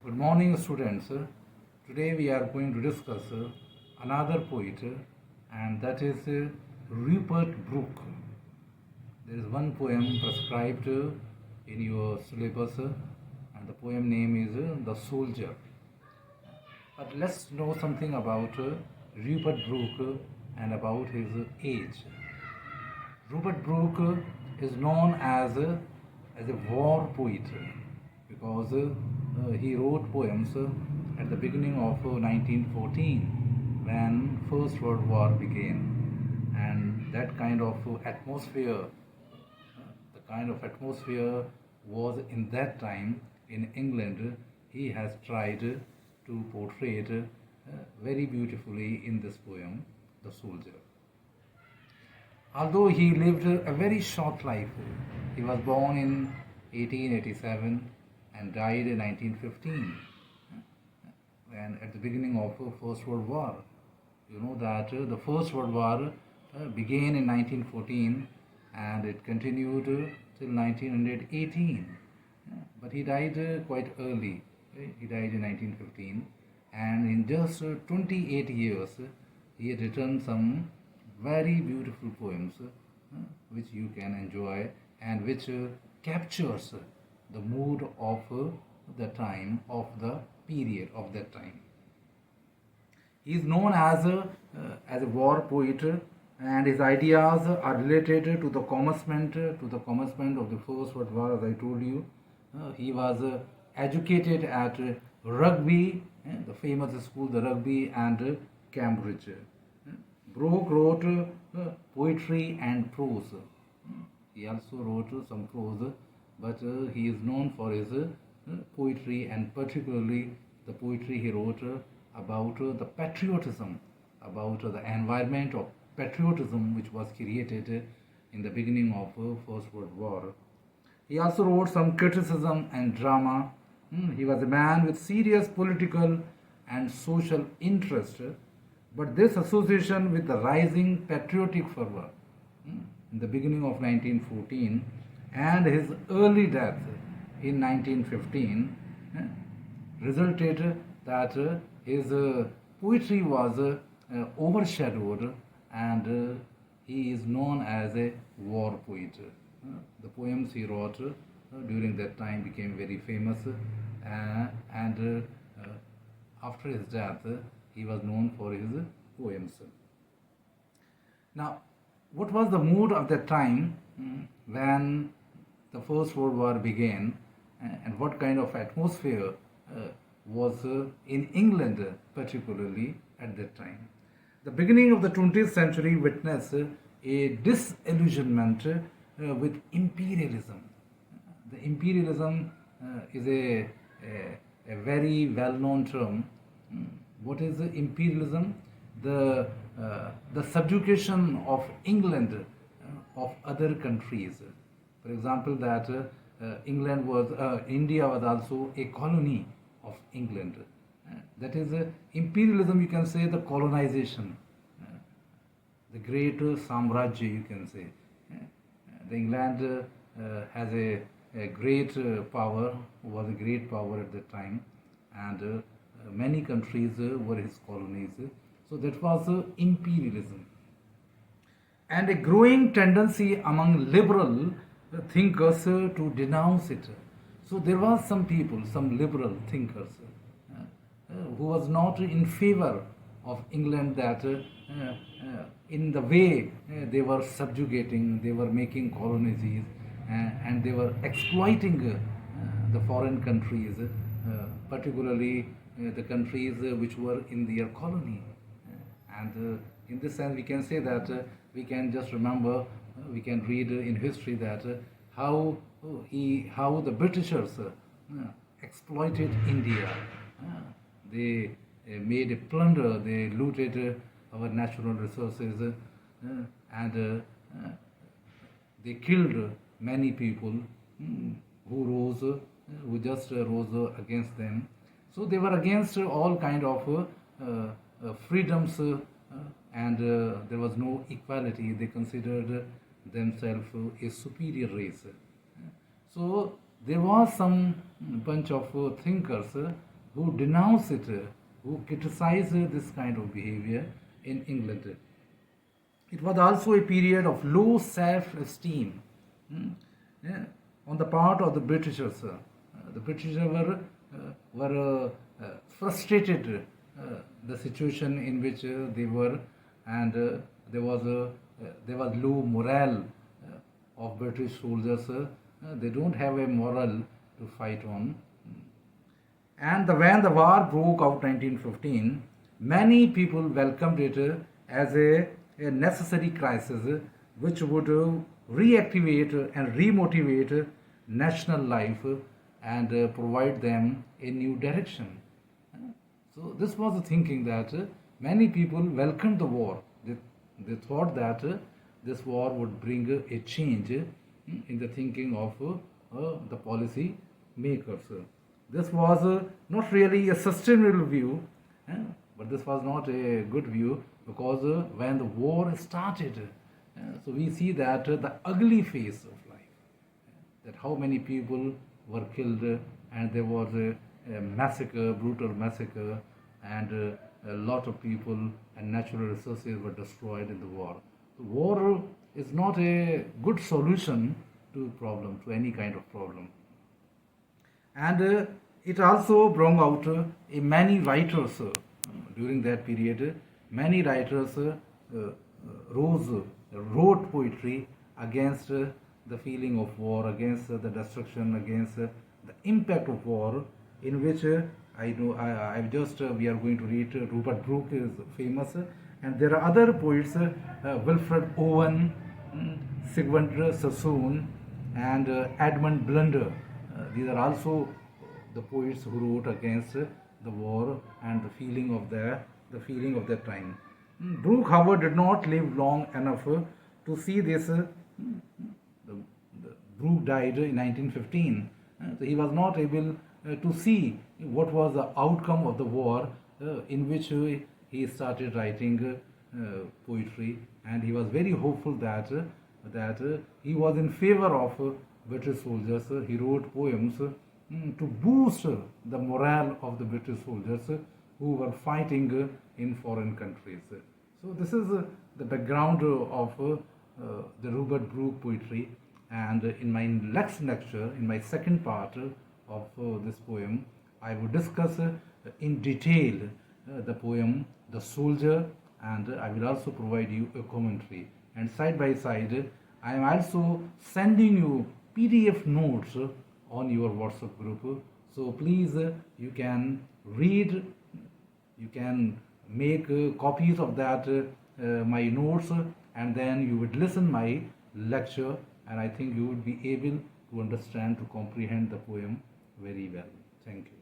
Good morning, students. Today we are going to discuss another poet, and that is Rupert Brooke. There is one poem prescribed in your syllabus, and the poem name is The Soldier. But let's know something about Rupert Brooke and about his age. Rupert Brooke is known as a war poet because he wrote poems at the beginning of 1914 when First World War began, and that kind of atmosphere, the kind of atmosphere was in that time in England. He has tried to portray it very beautifully in this poem, The Soldier. Although he lived a very short life, he was born in 1887 and died in 1915, and at the beginning of the First World War. You know that the First World War began in 1914 and it continued till 1918. But he died quite early. He died in 1915, and in just 28 years, he had written some very beautiful poems which you can enjoy and which captures the mood of the time, of the period of that time. He is known as a war poet, and his ideas are related to the commencement of the First World War. As I told you, he was educated at Rugby, the famous school, the Rugby, and Cambridge. Brooke wrote poetry and prose. He also wrote some prose, but he is known for his poetry, and particularly the poetry he wrote about the patriotism, about the environment of patriotism which was created in the beginning of First World War. He also wrote some criticism and drama. He was a man with serious political and social interest, but this association with the rising patriotic fervor in the beginning of 1914 and his early death in 1915 resulted that his poetry was overshadowed, and he is known as a war poet. The poems he wrote during that time became very famous, and after his death, he was known for his poems. Now, what was the mood of that time when the First World War began, and what kind of atmosphere was in England, particularly at that time? The beginning of the 20th century witnessed a disillusionment with imperialism. The imperialism is a very well-known term. What is imperialism? The subjugation of England of other countries. For example, that India was also a colony of England. That is imperialism. You can say the colonization, the great Samrajya. You can say the England has a great power, was a great power at that time, and many countries were his colonies. So that was imperialism. And a growing tendency among liberal thinkers to denounce it. So there was some people, some liberal thinkers, who was not in favor of England, that in the way they were subjugating, they were making colonies, and they were exploiting the foreign countries, particularly the countries which were in their colony. And in this sense, we can say that we can just remember, we can read in history that how the Britishers exploited India. They made a plunder, they looted our natural resources, and they killed many people who just rose against them. So they were against all kind of freedoms, and there was no equality. They considered themselves a superior race. So there was some bunch of thinkers who denounce it, who criticize this kind of behavior in England. It was also a period of low self-esteem, yeah, on the part of the Britishers. The Britishers were frustrated the situation in which they were, and there was low morale of British soldiers. They don't have a moral to fight on. And when the war broke out 1915, many people welcomed it as a necessary crisis which would reactivate and remotivate national life and provide them a new direction. So this was the thinking that many people welcomed the war. They thought that this war would bring a change in the thinking of the policy makers. This was not really a sustainable view, but this was not a good view because when the war started, so we see that the ugly face of life, that how many people were killed, and there was a massacre, brutal massacre, and a lot of people and natural resources were destroyed in the war. The war is not a good solution to problem, to any kind of problem. And it also brought out many writers during that period. Many writers wrote poetry against the feeling of war, against the destruction, against the impact of war, in which I know I've just we are going to read. Rupert Brooke is famous, and there are other poets, Wilfred Owen, Sigmund Sassoon, and Edmund Blunder. These are also the poets who wrote against the war and the feeling of their time. Brooke, however, did not live long enough to see this. Brooke died in 1915, so he was not able to see what was the outcome of the war, in which he started writing poetry, and he was very hopeful that he was in favor of British soldiers. He wrote poems to boost the morale of the British soldiers who were fighting in foreign countries. So this is the background of the Rupert Brooke poetry, and in my next lecture, in my second part of this poem, I will discuss in detail the poem The Soldier, and I will also provide you a commentary. And side by side, I am also sending you PDF notes on your WhatsApp group. So please, you can read, you can make copies of that my notes, and then you would listen my lecture, and I think you would be able to understand, to comprehend the poem very well. Thank you.